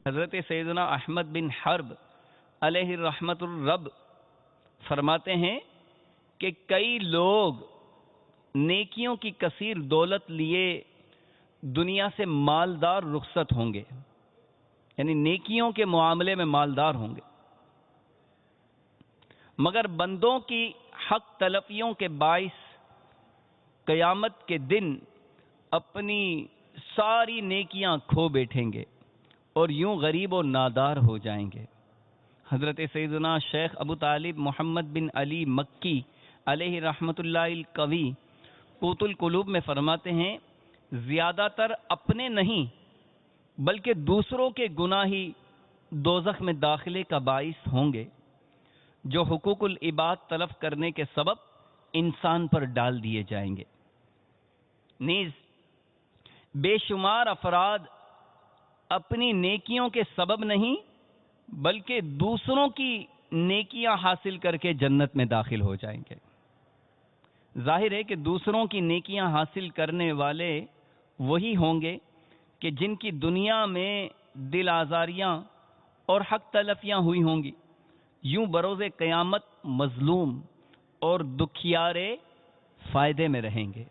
حضرت سیدنا احمد بن حرب علیہ رحمت الرب فرماتے ہیں کہ کئی لوگ نیکیوں کی کثیر دولت لیے دنیا سے مالدار رخصت ہوں گے، یعنی نیکیوں کے معاملے میں مالدار ہوں گے، مگر بندوں کی حق تلفیوں کے باعث قیامت کے دن اپنی ساری نیکیاں کھو بیٹھیں گے اور یوں غریب و نادار ہو جائیں گے۔ حضرت سیدنا شیخ ابو طالب محمد بن علی مکی علیہ رحمت اللہ القوی قوت القلوب میں فرماتے ہیں، زیادہ تر اپنے نہیں بلکہ دوسروں کے گناہ ہی دوزخ میں داخلے کا باعث ہوں گے، جو حقوق العباد تلف کرنے کے سبب انسان پر ڈال دیے جائیں گے۔ نیز بے شمار افراد اپنی نیکیوں کے سبب نہیں بلکہ دوسروں کی نیکیاں حاصل کر کے جنت میں داخل ہو جائیں گے۔ ظاہر ہے کہ دوسروں کی نیکیاں حاصل کرنے والے وہی ہوں گے کہ جن کی دنیا میں دل آزاریاں اور حق تلفیاں ہوئی ہوں گی، یوں بروز قیامت مظلوم اور دکھیارے فائدے میں رہیں گے۔